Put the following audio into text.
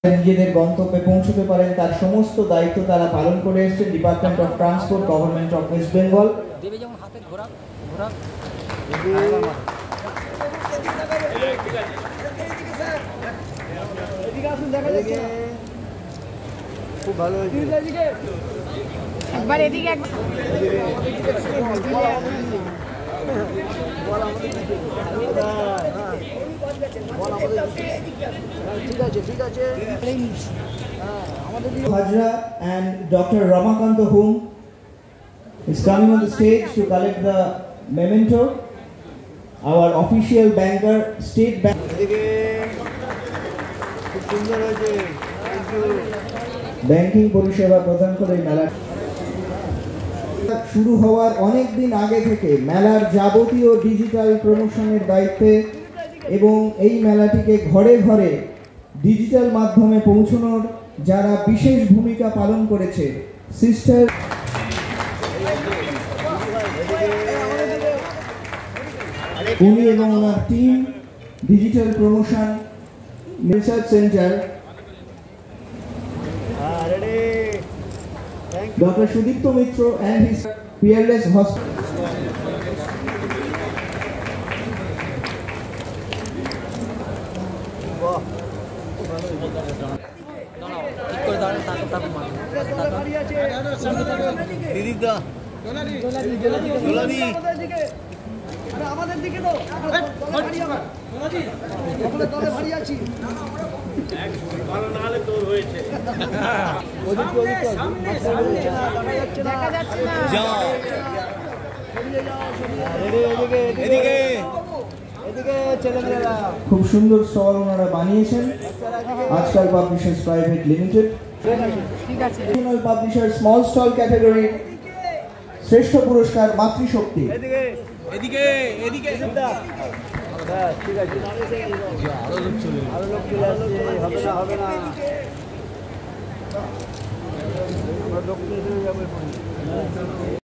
নিজেদের গন্তব্যে পৌঁছতে পারেন তার সমস্ত দায়িত্ব তারা পালন করে এসেছেন department of transport government of West Bengal. দেবে যেমন হাতে ঘোরা ঘোরা খুব ভালো হয়েছে একবার এদিকে Hajra and Dr. Ramakanta Hum is coming on the stage to collect the memento. Our official banker, State Bank. Banking পরিষেবা প্রদান করে মেলা শুরু হওয়ার অনেক দিন আগে থেকে মেলার যাবতীয় ডিজিটাল প্রমোশনের দায়িত্বে এবং এই মেলাটিকে ঘরে ঘরে ডিজিটাল মাধ্যমে পৌঁছানোর যারা বিশেষ ভূমিকা পালন করেছে সিস্টার উনি এবং ওনার team digital promotion research centre Dr. Sudipto Mitro and his peerless hospital. আমাদের দিকে তো ভারী আছি ভালো না হলে তোর হয়েছে খুব সুন্দর স্টল ওনারা বানিয়েছেন Ajkaal publishers private limited national publisher small stall category শ্রেষ্ঠ পুরস্কার মাতৃশক্তি এদিকে এদিকে ঠিক আছে আরো লোক চলে আসছে হবে না আমরা লোক চলে যাবে